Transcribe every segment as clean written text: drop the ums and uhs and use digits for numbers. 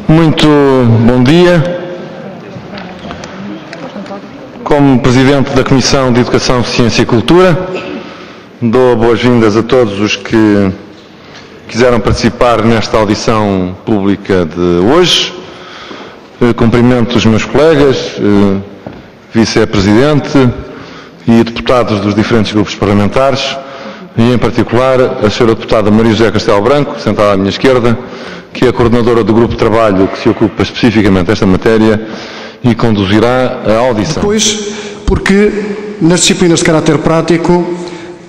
Muito bom dia. Como Presidente da Comissão de Educação, Ciência e Cultura, dou boas-vindas a todos os que quiseram participar nesta audição pública de hoje. Cumprimento os meus colegas, Vice-Presidente e deputados dos diferentes grupos parlamentares, e em particular a Sra. Deputada Maria José Castelo Branco, sentada à minha esquerda, que é a coordenadora do grupo de trabalho que se ocupa especificamente desta matéria e conduzirá a audição. Depois, porque nas disciplinas de caráter prático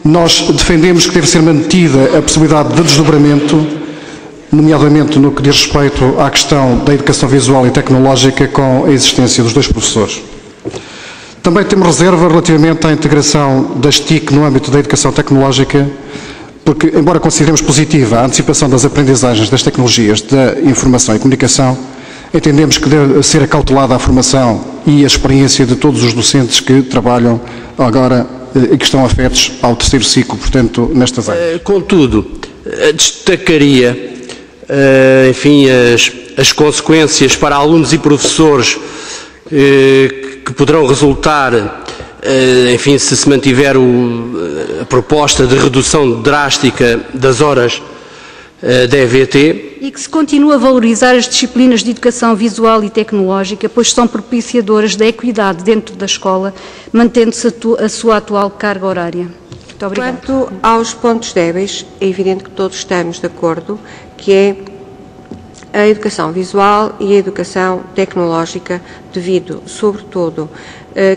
nós defendemos que deve ser mantida a possibilidade de desdobramento, nomeadamente no que diz respeito à questão da educação visual e tecnológica com a existência dos 2 professores. Também temos reserva relativamente à integração das TIC no âmbito da educação tecnológica, porque, embora consideremos positiva a antecipação das aprendizagens das tecnologias da informação e comunicação, entendemos que deve ser acautelada a formação e a experiência de todos os docentes que trabalham agora e que estão afetos ao 3º ciclo, portanto, nestas áreas. Contudo, destacaria, enfim, as consequências para alunos e professores que poderão resultar, enfim, se mantiver a proposta de redução drástica das horas da EVT. E que se continua a valorizar as disciplinas de educação visual e tecnológica, pois são propiciadoras da equidade dentro da escola, mantendo-se a sua atual carga horária. Muito obrigada. Quanto aos pontos débeis, é evidente que todos estamos de acordo, que é a educação visual e a educação tecnológica, devido, sobretudo,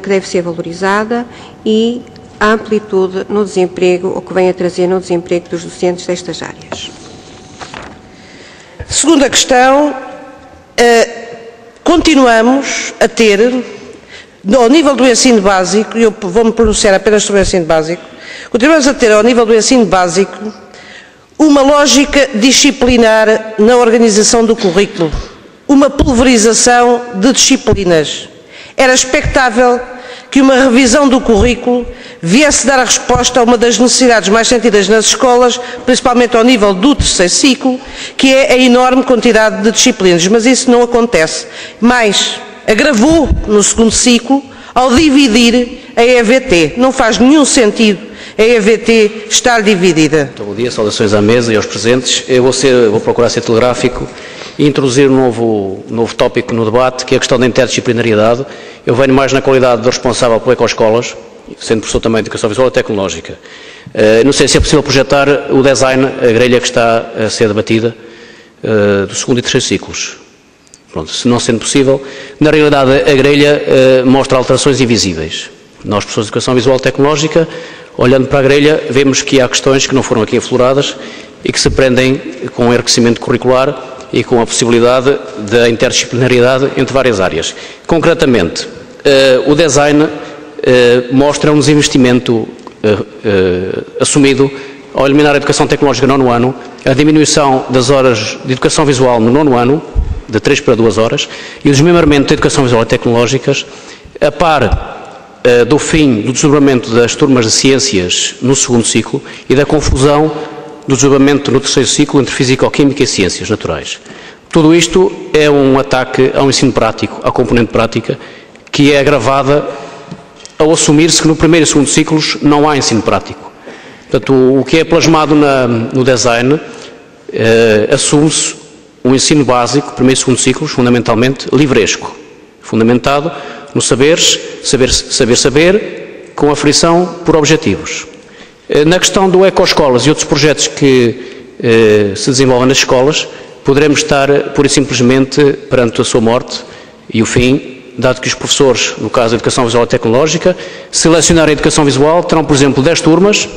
que deve ser valorizada, e a amplitude no desemprego, o que vem a trazer no desemprego dos docentes destas áreas. Segunda questão, continuamos a ter, ao nível do ensino básico, e eu vou-me pronunciar apenas sobre o ensino básico, continuamos a ter ao nível do ensino básico uma lógica disciplinar na organização do currículo, uma pulverização de disciplinas. Era expectável que uma revisão do currículo viesse dar a resposta a uma das necessidades mais sentidas nas escolas, principalmente ao nível do 3º ciclo, que é a enorme quantidade de disciplinas, mas isso não acontece. Mais, agravou no 2º ciclo ao dividir a EVT. Não faz nenhum sentido a EVT estar dividida. Então, bom dia, saudações à mesa e aos presentes. Eu vou procurar ser telegráfico e introduzir um novo tópico no debate, que é a questão da interdisciplinariedade. Eu venho mais na qualidade de responsável por Ecoescolas, sendo professor também de Educação Visual e Tecnológica. Não sei se é possível projetar o design, a grelha que está a ser debatida, do 2º e 3º ciclos. Pronto, se não sendo possível, na realidade a grelha mostra alterações invisíveis. Nós, professores de Educação Visual e Tecnológica, olhando para a grelha, vemos que há questões que não foram aqui afloradas e que se aprendem com o enriquecimento curricular e com a possibilidade da interdisciplinariedade entre várias áreas. Concretamente, o design mostra um desinvestimento assumido ao eliminar a educação tecnológica no 9º ano, a diminuição das horas de educação visual no 9º ano, de 3 para 2 horas, e o desmembramento da educação visual e tecnológicas, a par do fim do desdobramento das turmas de ciências no 2º ciclo e da confusão do desdobramento no 3º ciclo entre físico-química e ciências naturais. Tudo isto é um ataque ao ensino prático, à componente prática, que é agravada ao assumir-se que no 1º e 2º ciclos não há ensino prático. Portanto, o que é plasmado no design, assume-se um ensino básico, 1º e 2º ciclos, fundamentalmente livresco, fundamentado no saber, com aferição por objetivos. Na questão do Ecoescolas e outros projetos que se desenvolvem nas escolas, poderemos estar, pura e simplesmente, perante a sua morte e o fim, dado que os professores, no caso da Educação Visual e Tecnológica, selecionarem a Educação Visual, terão, por exemplo, 10 turmas,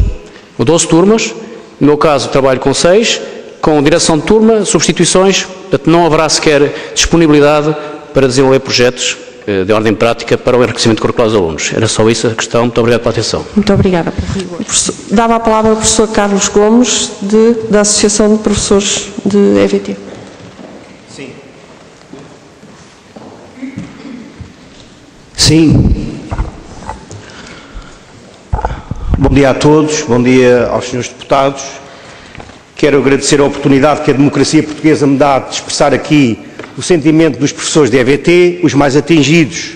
ou 12 turmas, no meu caso trabalho com 6, com direção de turma, substituições, portanto não haverá sequer disponibilidade para desenvolver projetos de ordem prática para o enriquecimento curricular dos alunos. Era só isso a questão. Muito obrigado pela atenção. Muito obrigada. Dava a palavra ao professor Carlos Gomes, da Associação de Professores de EVT. Sim. Bom dia a todos, bom dia aos senhores deputados. Quero agradecer a oportunidade que a democracia portuguesa me dá de expressar aqui o sentimento dos professores de EVT, os mais atingidos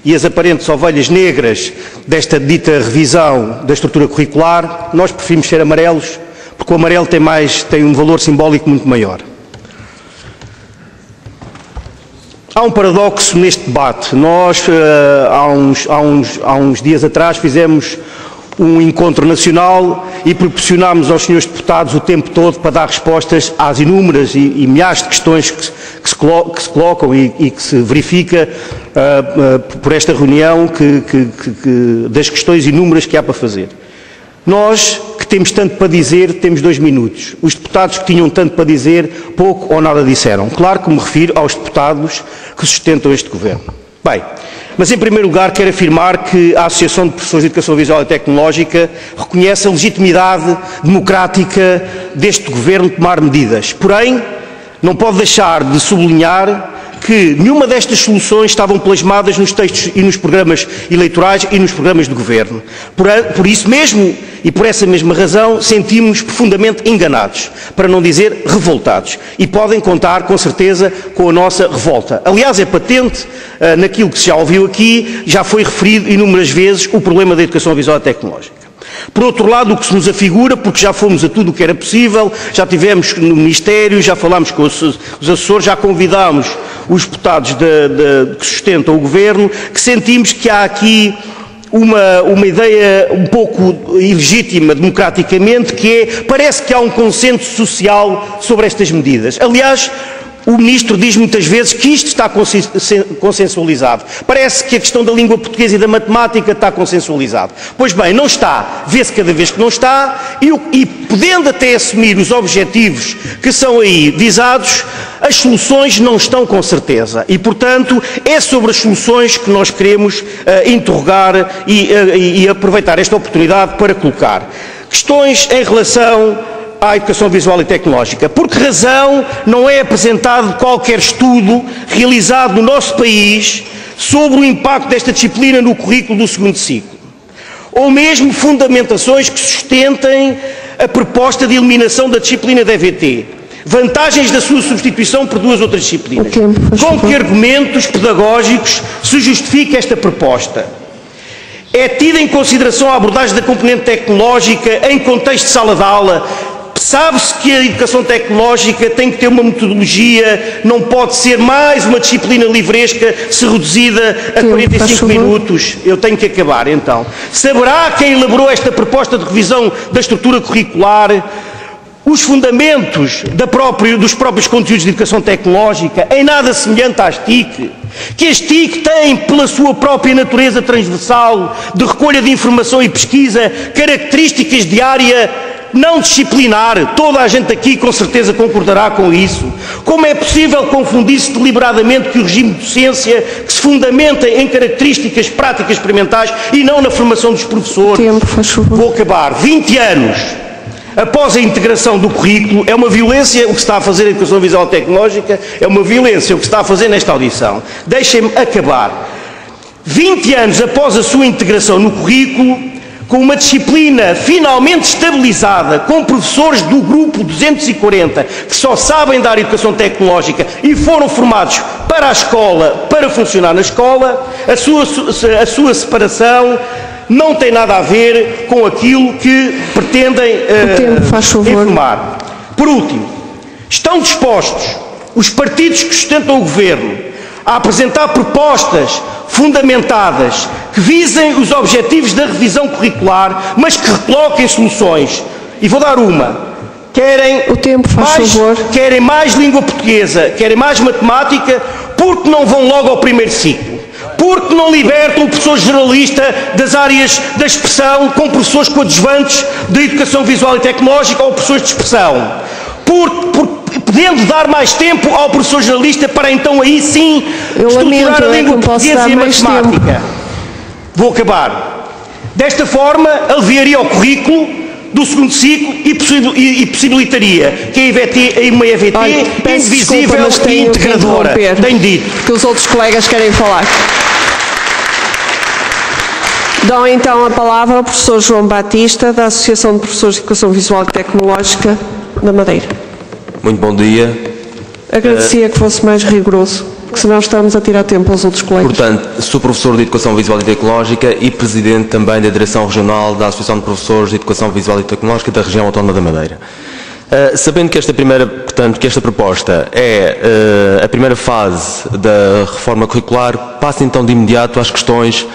e as aparentes ovelhas negras desta dita revisão da estrutura curricular. Nós preferimos ser amarelos, porque o amarelo tem um valor simbólico muito maior. Há um paradoxo neste debate. Nós, há uns dias atrás, fizemos um encontro nacional e proporcionámos aos senhores deputados o tempo todo para dar respostas às inúmeras e milhares de questões que se colocam e que se verifica por esta reunião das questões inúmeras que há para fazer. Nós, que temos tanto para dizer, temos 2 minutos. Os deputados que tinham tanto para dizer, pouco ou nada disseram. Claro que me refiro aos deputados que sustentam este governo. Bem, mas em primeiro lugar quero afirmar que a Associação de Professores de Educação Visual e Tecnológica reconhece a legitimidade democrática deste governo de tomar medidas. Porém, não pode deixar de sublinhar que nenhuma destas soluções estavam plasmadas nos textos e nos programas eleitorais e nos programas de governo. Por isso mesmo e por essa mesma razão sentimos profundamente enganados, para não dizer revoltados, e podem contar com certeza com a nossa revolta. Aliás, é patente naquilo que se já ouviu aqui, já foi referido inúmeras vezes o problema da educação visual e tecnológica. Por outro lado, o que se nos afigura, porque já fomos a tudo o que era possível, já tivemos no Ministério, já falámos com os assessores, já convidámos os deputados que sustentam o Governo, que sentimos que há aqui uma ideia um pouco ilegítima democraticamente, que é, parece que há um consenso social sobre estas medidas. Aliás, o Ministro diz muitas vezes que isto está consensualizado. Parece que a questão da língua portuguesa e da matemática está consensualizado. Pois bem, não está. Vê-se cada vez que não está e podendo até assumir os objetivos que são aí visados, as soluções não estão com certeza. E, portanto, é sobre as soluções que nós queremos interrogar e aproveitar esta oportunidade para colocar questões em relação à educação visual e tecnológica. Por que razão não é apresentado qualquer estudo realizado no nosso país sobre o impacto desta disciplina no currículo do segundo ciclo? Ou mesmo fundamentações que sustentem a proposta de eliminação da disciplina da EVT? Vantagens da sua substituição por 2 outras disciplinas? Com que argumentos pedagógicos se justifica esta proposta? É tida em consideração a abordagem da componente tecnológica em contexto de sala de aula? Sabe-se que a educação tecnológica tem que ter uma metodologia, não pode ser mais uma disciplina livresca se reduzida a 45 minutos. Eu tenho que acabar, então. Saberá quem elaborou esta proposta de revisão da estrutura curricular os fundamentos dos próprios conteúdos de educação tecnológica, em nada semelhante às TIC? Que as TIC têm, pela sua própria natureza transversal, de recolha de informação e pesquisa, características de área não disciplinar. Toda a gente aqui com certeza concordará com isso. Como é possível confundir-se deliberadamente que o regime de docência que se fundamenta em características práticas experimentais e não na formação dos professores? Tempo, faz favor. Vou acabar. 20 anos após a integração do currículo, é uma violência o que se está a fazer a educação visual tecnológica, é uma violência o que se está a fazer nesta audição. Deixem-me acabar. 20 anos após a sua integração no currículo, com uma disciplina finalmente estabilizada, com professores do grupo 240 que só sabem dar educação tecnológica e foram formados para a escola, para funcionar na escola, a sua separação não tem nada a ver com aquilo que pretendem informar. Por último, estão dispostos os partidos que sustentam o Governo a apresentar propostas fundamentadas que visem os objetivos da revisão curricular, mas que recoloquem soluções? E vou dar uma. Querem mais língua portuguesa, querem mais matemática, porque não vão logo ao primeiro ciclo? Porque não libertam o professor generalista das áreas da expressão com professores coadjuvantes de educação visual e tecnológica ou professores de expressão? Podendo dar mais tempo ao professor generalista para então aí sim estruturar a língua portuguesa e a matemática. Vou acabar. Desta forma, aliviaria o currículo do segundo ciclo e possibilitaria que uma EVT invisível e integradora. Tenho dito. Porque os outros colegas querem falar. Dou então a palavra ao professor João Batista, da Associação de Professores de Educação Visual e Tecnológica da Madeira. Muito bom dia. Agradecia que fosse mais rigoroso, porque senão estamos a tirar tempo aos outros colegas. Portanto, sou professor de Educação Visual e Tecnológica e presidente também da Direção Regional da Associação de Professores de Educação Visual e Tecnológica da Região Autónoma da Madeira. Sabendo que que esta proposta é a primeira fase da reforma curricular, passo então de imediato às questões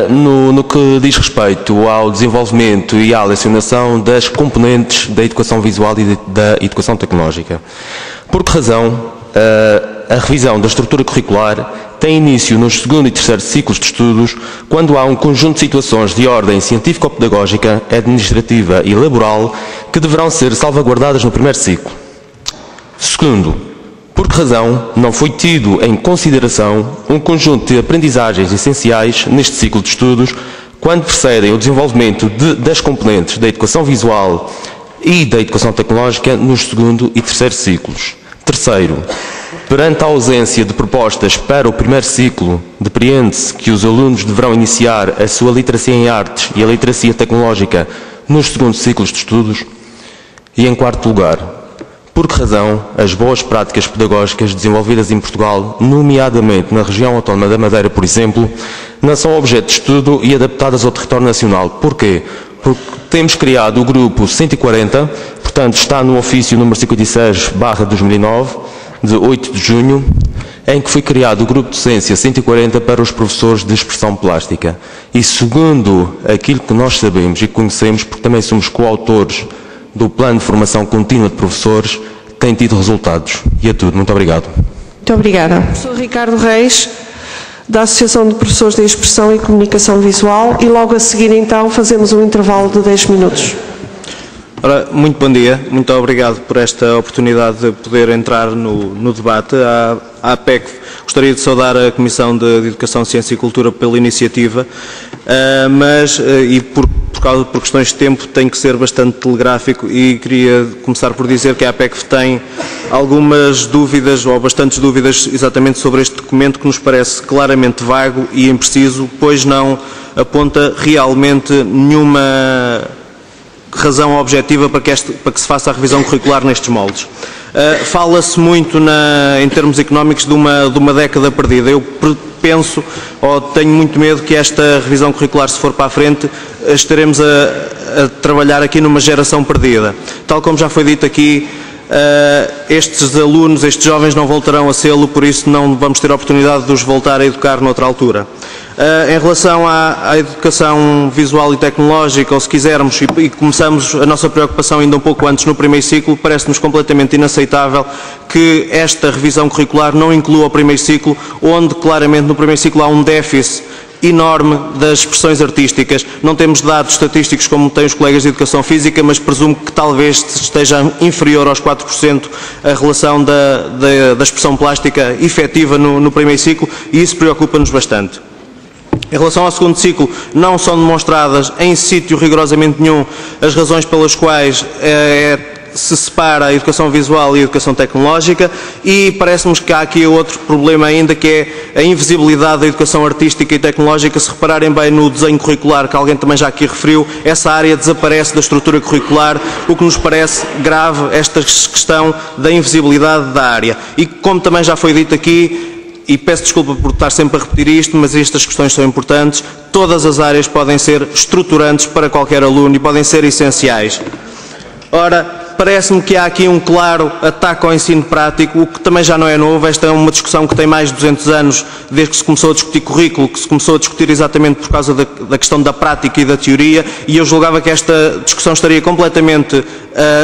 no que diz respeito ao desenvolvimento e à lecionação das componentes da educação visual e da educação tecnológica. Por que razão a revisão da estrutura curricular tem início nos segundo e terceiro ciclos de estudos, quando há um conjunto de situações de ordem científico-pedagógica, administrativa e laboral que deverão ser salvaguardadas no primeiro ciclo? Segundo, por que razão não foi tido em consideração um conjunto de aprendizagens essenciais neste ciclo de estudos, quando precedem o desenvolvimento das componentes da educação visual e da educação tecnológica nos segundo e terceiro ciclos? Terceiro, perante a ausência de propostas para o primeiro ciclo, depreende-se que os alunos deverão iniciar a sua literacia em artes e a literacia tecnológica nos segundos ciclos de estudos? E em quarto lugar, por que razão as boas práticas pedagógicas desenvolvidas em Portugal, nomeadamente na região autónoma da Madeira, por exemplo, não são objeto de estudo e adaptadas ao território nacional? Porquê? Porque temos criado o grupo 140, portanto está no ofício número 56/2009, de 8 de junho, em que foi criado o grupo de docência 140 para os professores de expressão plástica. E segundo aquilo que nós sabemos e conhecemos, porque também somos coautores do Plano de Formação Contínua de Professores, tem tido resultados. E é tudo. Muito obrigado. Muito obrigada. Professor Ricardo Reis, da Associação de Professores de Expressão e Comunicação Visual, e logo a seguir então fazemos um intervalo de 10 minutos. Ora, muito bom dia, muito obrigado por esta oportunidade de poder entrar no debate. A APEC, gostaria de saudar a Comissão de Educação, Ciência e Cultura pela iniciativa, mas por questões de tempo tenho que ser bastante telegráfico e queria começar por dizer que a APEC tem algumas dúvidas, ou bastantes dúvidas, exatamente sobre este documento, que nos parece claramente vago e impreciso, pois não aponta realmente nenhuma razão objetiva para que se faça a revisão curricular nestes moldes. Fala-se muito, em termos económicos, de uma década perdida. Eu penso, ou tenho muito medo, que esta revisão curricular, se for para a frente, estaremos a trabalhar aqui numa geração perdida. Tal como já foi dito aqui, estes alunos, estes jovens não voltarão a sê-lo, por isso não vamos ter a oportunidade de os voltar a educar noutra altura. Em relação à educação visual e tecnológica, ou se quisermos, e começamos a nossa preocupação ainda um pouco antes no primeiro ciclo, parece-nos completamente inaceitável que esta revisão curricular não inclua o primeiro ciclo, onde claramente no primeiro ciclo há um déficit enorme das expressões artísticas. Não temos dados estatísticos como têm os colegas de Educação Física, mas presumo que talvez esteja inferior aos 4% a relação da expressão plástica efetiva no primeiro ciclo, e isso preocupa-nos bastante. Em relação ao segundo ciclo, não são demonstradas em sítio rigorosamente nenhum as razões pelas quais se separa a educação visual e a educação tecnológica, e parece-nos que há aqui outro problema ainda, que é a invisibilidade da educação artística e tecnológica. Se repararem bem no desenho curricular, que alguém também já aqui referiu, essa área desaparece da estrutura curricular, o que nos parece grave, esta questão da invisibilidade da área. E como também já foi dito aqui, e peço desculpa por estar sempre a repetir isto, mas estas questões são importantes, todas as áreas podem ser estruturantes para qualquer aluno e podem ser essenciais. Ora, parece-me que há aqui um claro ataque ao ensino prático, o que também já não é novo. Esta é uma discussão que tem mais de 200 anos, desde que se começou a discutir currículo, que se começou a discutir exatamente por causa da questão da prática e da teoria, e eu julgava que esta discussão estaria completamente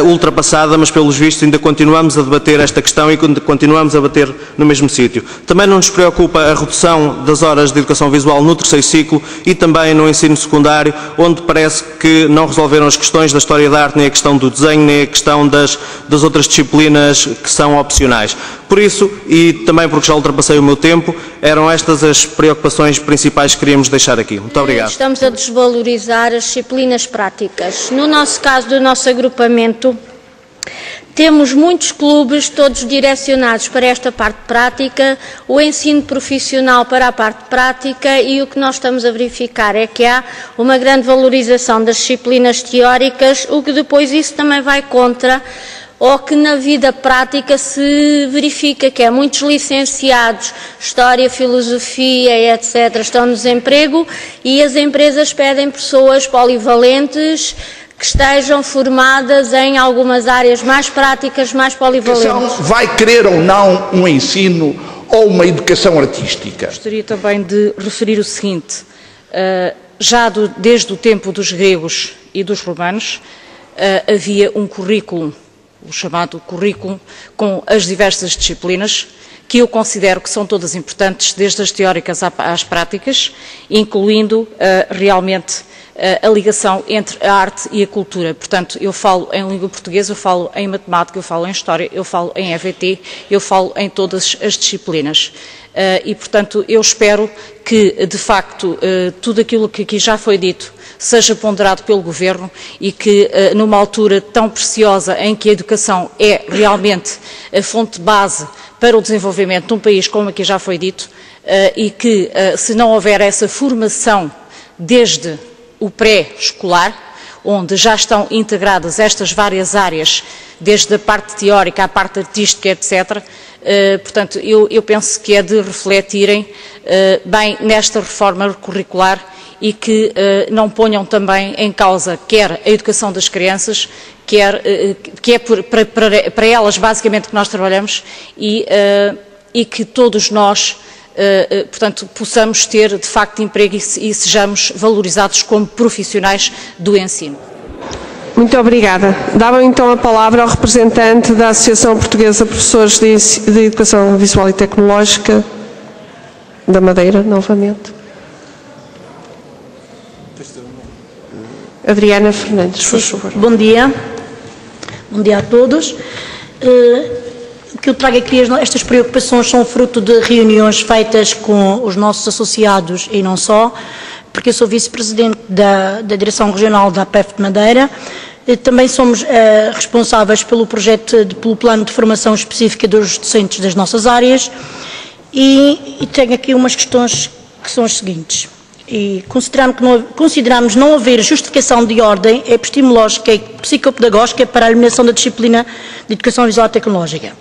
ultrapassada, mas pelos vistos ainda continuamos a debater esta questão e continuamos a bater no mesmo sítio. Também não nos preocupa a redução das horas de educação visual no terceiro ciclo e também no ensino secundário, onde parece que não resolveram as questões da história da arte, nem a questão do desenho, nem a questão das outras disciplinas que são opcionais. Por isso, e também porque já ultrapassei o meu tempo, eram estas as preocupações principais que queríamos deixar aqui. Muito obrigado. Estamos a desvalorizar as disciplinas práticas. No nosso caso, do nosso agrupamento, temos muitos clubes, todos direcionados para esta parte prática, o ensino profissional para a parte prática, e o que nós estamos a verificar é que há uma grande valorização das disciplinas teóricas, o que depois isso também vai contra ou que na vida prática se verifica, que é muitos licenciados, História, Filosofia, etc., estão no desemprego e as empresas pedem pessoas polivalentes que estejam formadas em algumas áreas mais práticas, mais polivalentes. Vai querer ou não um ensino ou uma educação artística? Gostaria também de referir o seguinte, desde o tempo dos gregos e dos romanos, havia um currículo, o chamado currículo, com as diversas disciplinas, que eu considero que são todas importantes, desde as teóricas às práticas, incluindo realmente a ligação entre a arte e a cultura. Portanto, eu falo em língua portuguesa, eu falo em matemática, eu falo em história, eu falo em EVT, eu falo em todas as disciplinas. E, portanto, eu espero que, de facto, tudo aquilo que aqui já foi dito seja ponderado pelo Governo e que, numa altura tão preciosa em que a educação é realmente a fonte base para o desenvolvimento de um país, como aqui já foi dito, e que, se não houver essa formação desde o pré-escolar, onde já estão integradas estas várias áreas, desde a parte teórica à parte artística, etc., portanto, eu penso que é de refletirem bem nesta reforma curricular e que não ponham também em causa quer a educação das crianças, que é para elas basicamente que nós trabalhamos e que todos nós, portanto, possamos ter de facto emprego e sejamos valorizados como profissionais do ensino. Muito obrigada. Dava então a palavra ao representante da Associação Portuguesa de Professores de Educação Visual e Tecnológica da Madeira, novamente. Adriana Fernandes, por favor. Bom dia. Bom dia a todos. O que eu trago aqui, estas preocupações são fruto de reuniões feitas com os nossos associados e não só, porque eu sou vice-presidente da Direção Regional da APEF de Madeira. Também somos responsáveis pelo projeto, pelo plano de formação específica dos docentes das nossas áreas e tenho aqui umas questões que são as seguintes. E consideramos não haver justificação de ordem epistemológica e psicopedagógica para a eliminação da disciplina de Educação Visual e Tecnológica.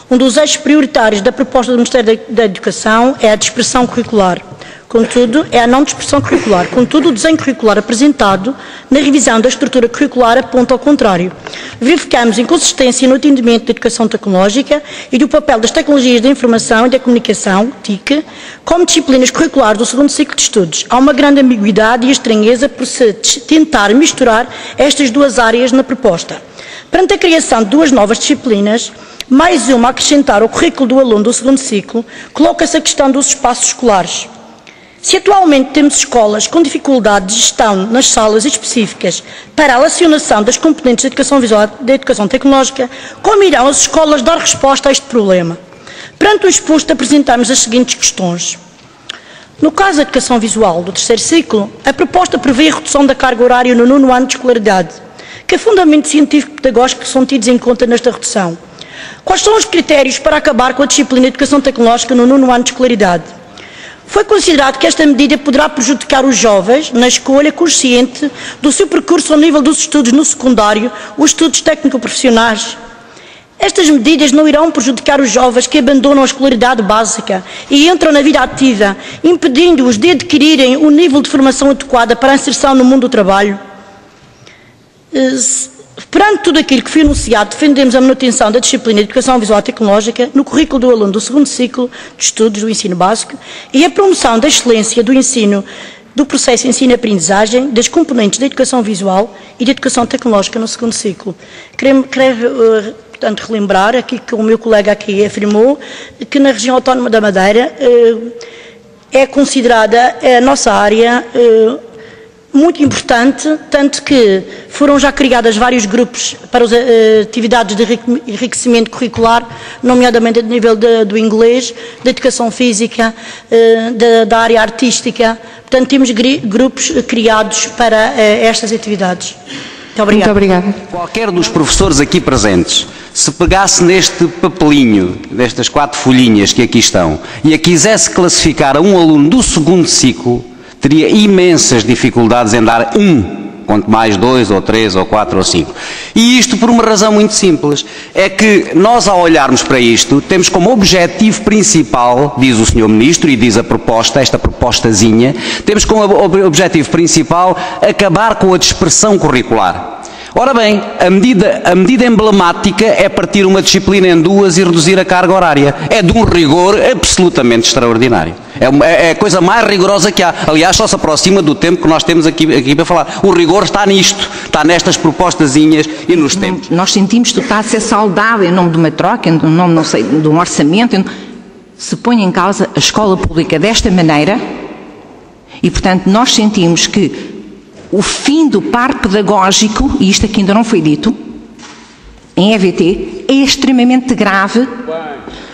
Um dos eixos prioritários da proposta do Ministério da Educação é a dispersão curricular. Contudo, é a não dispersão curricular. Contudo, o desenho curricular apresentado na revisão da estrutura curricular aponta ao contrário. Verificamos inconsistência no atendimento da educação tecnológica e do papel das tecnologias da informação e da comunicação, TIC, como disciplinas curriculares do segundo ciclo de estudos. Há uma grande ambiguidade e estranheza por se tentar misturar estas duas áreas na proposta. Perante a criação de duas novas disciplinas, mais uma a acrescentar ao currículo do aluno do segundo ciclo, coloca-se a questão dos espaços escolares. Se atualmente temos escolas com dificuldade de gestão nas salas específicas para a relacionação das componentes da educação visual e da educação tecnológica, como irão as escolas dar resposta a este problema? Perante o exposto, apresentamos as seguintes questões. No caso da educação visual do terceiro ciclo, a proposta prevê a redução da carga horária no 9º ano de escolaridade. Que fundamentos científicos e pedagógicos são tidos em conta nesta redução? Quais são os critérios para acabar com a disciplina de educação tecnológica no 9º ano de escolaridade? Foi considerado que esta medida poderá prejudicar os jovens na escolha consciente do seu percurso ao nível dos estudos no secundário, os estudos técnico-profissionais. Estas medidas não irão prejudicar os jovens que abandonam a escolaridade básica e entram na vida ativa, impedindo-os de adquirirem o nível de formação adequada para a inserção no mundo do trabalho. Perante tudo aquilo que foi anunciado, defendemos a manutenção da disciplina de Educação Visual e Tecnológica no currículo do aluno do segundo ciclo de estudos do ensino básico e a promoção da excelência do ensino, do processo de ensino-aprendizagem, das componentes da Educação Visual e da Educação Tecnológica no segundo ciclo. Quero portanto, relembrar aqui que o meu colega aqui afirmou que na região autónoma da Madeira é considerada a nossa área muito importante, tanto que foram já criadas vários grupos para as atividades de enriquecimento curricular, nomeadamente a nível do inglês, da educação física, da área artística. Portanto, temos grupos criados para estas atividades. Muito obrigada. Muito obrigada. Qualquer dos professores aqui presentes, se pegasse neste papelinho, destas 4 folhinhas que aqui estão, e a quisesse classificar a um aluno do segundo ciclo, teria imensas dificuldades em dar um quanto mais 2 ou 3 ou 4 ou 5. E isto por uma razão muito simples, é que nós ao olharmos para isto, temos como objetivo principal, diz o Sr. Ministro e diz a proposta, esta propostazinha, temos como objetivo principal acabar com a dispersão curricular. Ora bem, a medida emblemática é partir uma disciplina em duas e reduzir a carga horária. É de um rigor absolutamente extraordinário. É a coisa mais rigorosa que há. Aliás, só se aproxima do tempo que nós temos aqui para falar. O rigor está nisto, está nestas propostazinhas e nos tempos. Nós sentimos que está a ser saudável em nome de uma troca, em nome, não sei, de um orçamento. Se põe em causa a escola pública desta maneira e, portanto, nós sentimos que o fim do par pedagógico, e isto aqui ainda não foi dito, em EVT, é extremamente grave.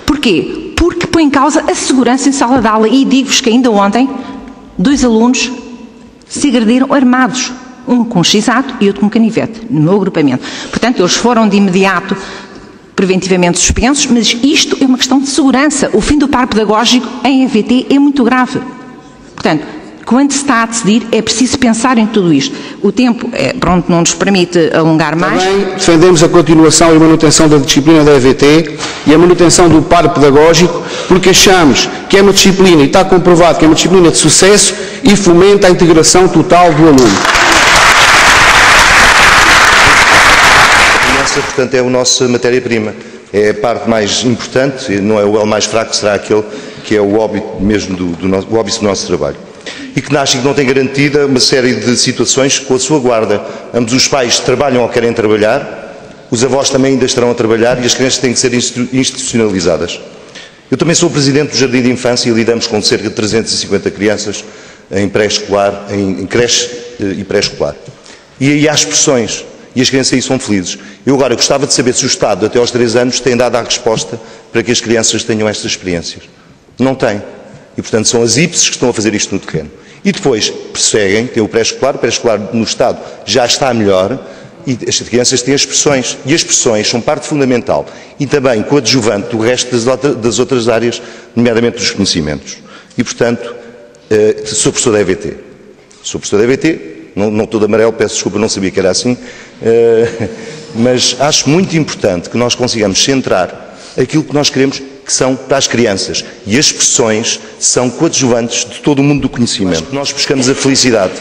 Porquê? Porque põe em causa a segurança em sala de aula. E digo-vos que ainda ontem, 2 alunos se agrediram armados, um com x-ato e outro com canivete, no meu agrupamento. Portanto, eles foram de imediato preventivamente suspensos, mas isto é uma questão de segurança. O fim do par pedagógico em EVT é muito grave. Portanto, quando se está a decidir, é preciso pensar em tudo isto. O tempo, pronto, não nos permite alongar mais. Também defendemos a continuação e manutenção da disciplina da EVT e a manutenção do par pedagógico, porque achamos que é uma disciplina, e está comprovado que é uma disciplina de sucesso e fomenta a integração total do aluno. Essa, portanto, é a nossa matéria-prima. É a parte mais importante, não é o elo mais fraco, será aquele que é o óbito mesmo o óbito do nosso trabalho. E que nasce e que não tem garantida uma série de situações com a sua guarda. Ambos os pais trabalham ou querem trabalhar, os avós também ainda estarão a trabalhar e as crianças têm que ser institucionalizadas. Eu também sou presidente do Jardim de Infância e lidamos com cerca de 350 crianças em pré-escolar, em creche e pré-escolar. E aí há expressões e as crianças aí são felizes. Eu agora gostava de saber se o Estado, até aos 3 anos, tem dado a resposta para que as crianças tenham estas experiências. Não tem. E, portanto, são as IPSs que estão a fazer isto no terreno. E depois perseguem, tem o pré-escolar no Estado já está melhor e as crianças têm as expressões. E as expressões são parte fundamental e também coadjuvante do resto das outras áreas, nomeadamente dos conhecimentos. E, portanto, sou professor da EVT. Sou professor da EVT, não estou de amarelo, peço desculpa, não sabia que era assim, mas acho muito importante que nós consigamos centrar aquilo que nós queremos que são para as crianças. E as expressões são coadjuvantes de todo o mundo do conhecimento. Nós buscamos a felicidade.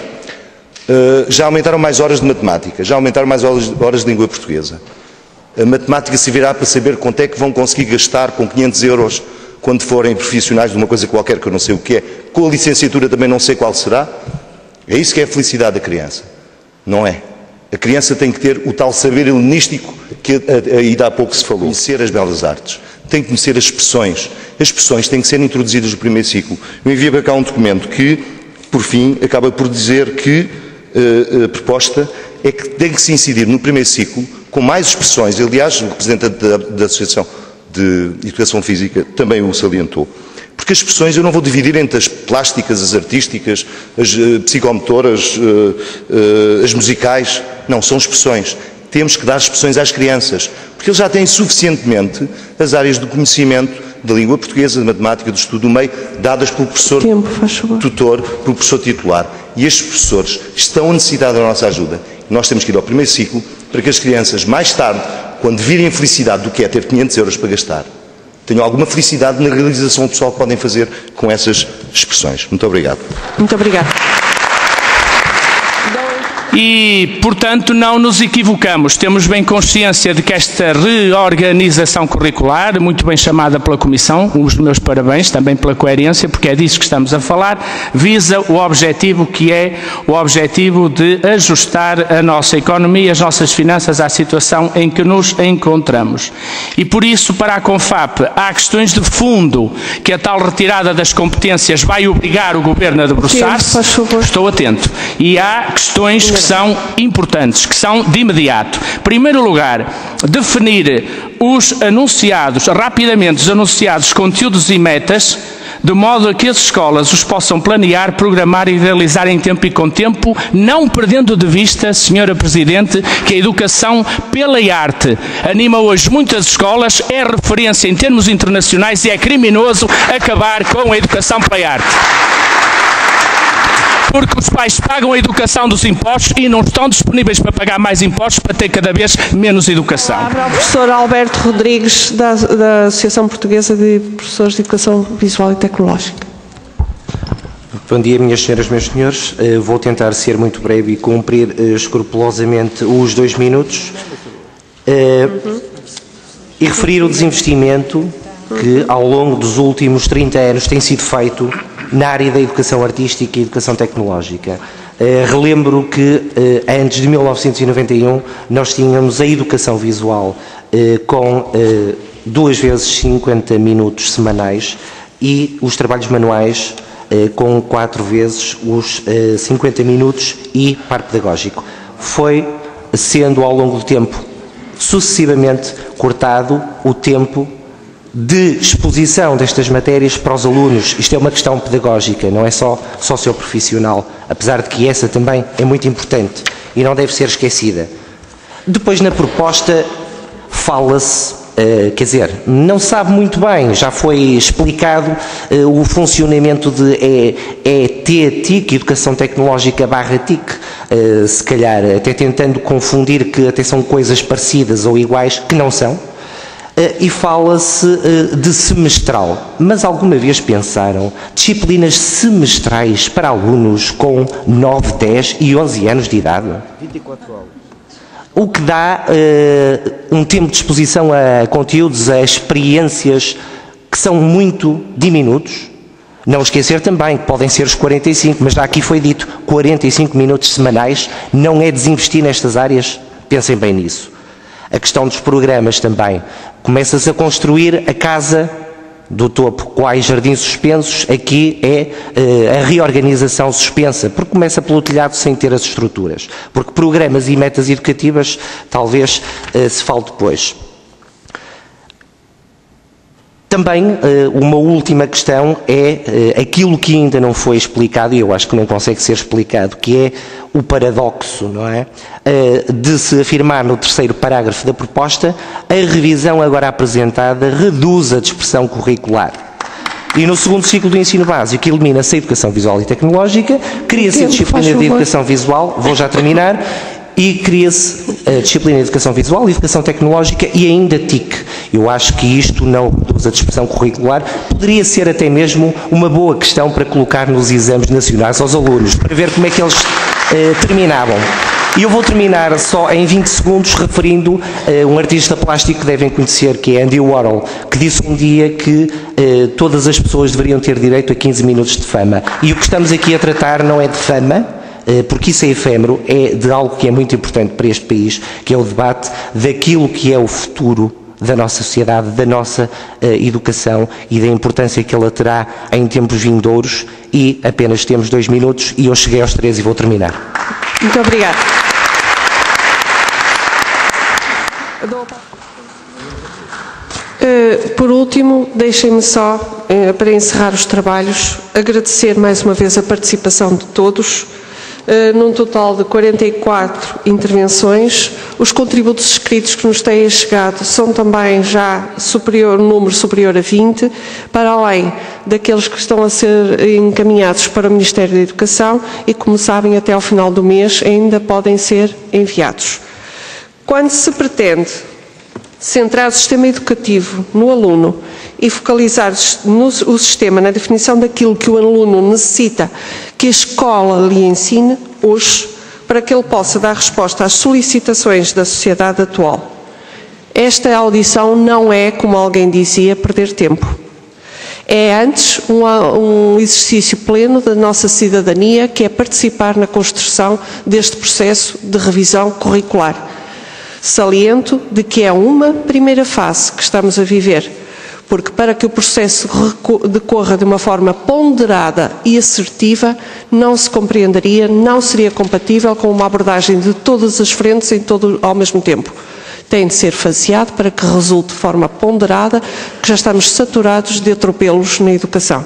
Já aumentaram mais horas de matemática, já aumentaram mais horas de língua portuguesa. A matemática servirá para saber quanto é que vão conseguir gastar com 500 euros quando forem profissionais de uma coisa qualquer que eu não sei o que é. Com a licenciatura também não sei qual será. É isso que é a felicidade da criança. Não é. A criança tem que ter o tal saber helenístico que ainda há pouco se falou. Conhecer as belas artes. Tem que conhecer as expressões. As expressões têm que ser introduzidas no primeiro ciclo. Eu enviei para cá um documento que, por fim, acaba por dizer que a proposta é que tem que se incidir no primeiro ciclo com mais expressões. Aliás, o representante da Associação de Educação Física também o salientou. Porque as expressões eu não vou dividir entre as plásticas, as artísticas, as psicomotoras, as musicais. Não, são expressões. Temos que dar expressões às crianças, porque eles já têm suficientemente as áreas do conhecimento da língua portuguesa, da matemática, do estudo do meio, dadas pelo professor tutor, pelo professor titular. E estes professores estão a necessitar da nossa ajuda. Nós temos que ir ao primeiro ciclo para que as crianças, mais tarde, quando virem a felicidade do que é ter 500 euros para gastar, tenham alguma felicidade na realização pessoal que podem fazer com essas expressões. Muito obrigado. Muito obrigado. E, portanto, não nos equivocamos. Temos bem consciência de que esta reorganização curricular, muito bem chamada pela Comissão, os meus parabéns também pela coerência, porque é disso que estamos a falar, visa o objetivo que é o objetivo de ajustar a nossa economia, as nossas finanças à situação em que nos encontramos. E, por isso, para a CONFAP, há questões de fundo que a tal retirada das competências vai obrigar o Governo a debruçar-se. Estou atento. E há questões que são importantes, que são de imediato. Em primeiro lugar, definir rapidamente os anunciados conteúdos e metas, de modo a que as escolas os possam planear, programar e realizar em tempo e com tempo, não perdendo de vista, Senhora Presidente, que a educação pela arte anima hoje muitas escolas, é referência em termos internacionais e é criminoso acabar com a educação pela arte. porque os pais pagam a educação dos impostos e não estão disponíveis para pagar mais impostos para ter cada vez menos educação. Palavra ao professor Alberto Rodrigues, da Associação Portuguesa de Professores de Educação Visual e Tecnológica. Bom dia, minhas senhoras, meus senhores. Vou tentar ser muito breve e cumprir escrupulosamente os 2 minutos e referir o desinvestimento que ao longo dos últimos 30 anos tem sido feito na área da educação artística e educação tecnológica. Relembro que antes de 1991 nós tínhamos a educação visual com 2 vezes 50 minutos semanais e os trabalhos manuais com 4 vezes os 50 minutos e par pedagógico. Foi sendo ao longo do tempo sucessivamente cortado o tempo de exposição destas matérias para os alunos. Isto é uma questão pedagógica, não é só socioprofissional, apesar de que essa também é muito importante e não deve ser esquecida. Depois, na proposta, fala-se, quer dizer, não sabe muito bem, já foi explicado o funcionamento de ET-TIC, Educação Tecnológica /TIC, se calhar até tentando confundir que até são coisas parecidas ou iguais, que não são. E fala-se de semestral, mas alguma vez pensaram disciplinas semestrais para alunos com 9, 10 e 11 anos de idade? 24 aulas. O que dá um tempo de exposição a conteúdos, a experiências que são muito diminutos. Não esquecer também que podem ser os 45, mas já aqui foi dito, 45 minutos semanais não é desinvestir nestas áreas? Pensem bem nisso. A questão dos programas também. Começa-se a construir a casa do topo, quais jardins suspensos, aqui é a reorganização suspensa, porque começa pelo telhado sem ter as estruturas. Porque programas e metas educativas talvez se fale depois. Também, uma última questão é aquilo que ainda não foi explicado, e eu acho que não consegue ser explicado, que é o paradoxo, não é? De se afirmar no 3º parágrafo da proposta, a revisão agora apresentada reduz a dispersão curricular. E no 2º ciclo do ensino básico elimina-se a educação visual e tecnológica, cria-se a disciplina de educação visual, vou já terminar, e cria-se a disciplina de educação visual e educação tecnológica e ainda TIC. Eu acho que isto não reduz a dispersão curricular, poderia ser até mesmo uma boa questão para colocar nos exames nacionais aos alunos, para ver como é que eles terminavam. E eu vou terminar só em 20 segundos referindo um artista plástico que devem conhecer, que é Andy Warhol, que disse um dia que todas as pessoas deveriam ter direito a 15 minutos de fama. E o que estamos aqui a tratar não é de fama, porque isso é efêmero, é de algo que é muito importante para este país, que é o debate daquilo que é o futuro da nossa sociedade, da nossa educação e da importância que ela terá em tempos vindouros. E apenas temos 2 minutos e eu cheguei aos 3 e vou terminar. Muito obrigada. Por último, deixem-me só, para encerrar os trabalhos, agradecer mais uma vez a participação de todos, num total de 44 intervenções. Os contributos escritos que nos têm chegado são também já um número superior a 20, para além daqueles que estão a ser encaminhados para o Ministério da Educação e, como sabem, até ao final do mês ainda podem ser enviados. Quando se pretende centrar o sistema educativo no aluno e focalizar o sistema na definição daquilo que o aluno necessita que a escola lhe ensine hoje, para que ele possa dar resposta às solicitações da sociedade atual. Esta audição não é, como alguém dizia, perder tempo. É antes um exercício pleno da nossa cidadania, que é participar na construção deste processo de revisão curricular. Saliento de que é uma primeira fase que estamos a viver, porque para que o processo decorra de uma forma ponderada e assertiva, não se compreenderia, não seria compatível com uma abordagem de todas as frentes ao mesmo tempo. Tem de ser faseado para que resulte de forma ponderada, que já estamos saturados de atropelos na educação.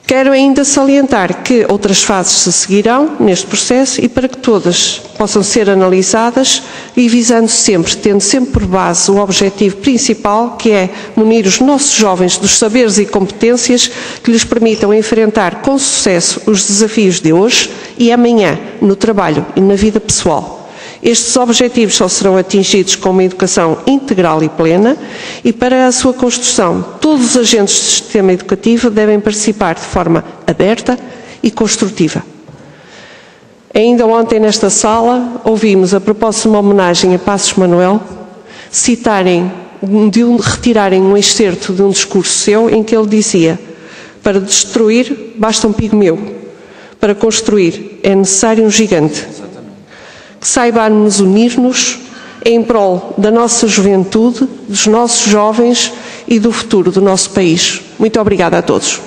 Quero ainda salientar que outras fases se seguirão neste processo e para que todas possam ser analisadas, e visando sempre, tendo sempre por base o objetivo principal, que é munir os nossos jovens dos saberes e competências que lhes permitam enfrentar com sucesso os desafios de hoje e amanhã, no trabalho e na vida pessoal. Estes objetivos só serão atingidos com uma educação integral e plena e, para a sua construção, todos os agentes do sistema educativo devem participar de forma aberta e construtiva. Ainda ontem, nesta sala, ouvimos, a propósito de uma homenagem a Passos Manuel, retirarem um excerto de um discurso seu em que ele dizia: para destruir basta um pigmeu, para construir é necessário um gigante. Que saibamos unir-nos em prol da nossa juventude, dos nossos jovens e do futuro do nosso país. Muito obrigada a todos.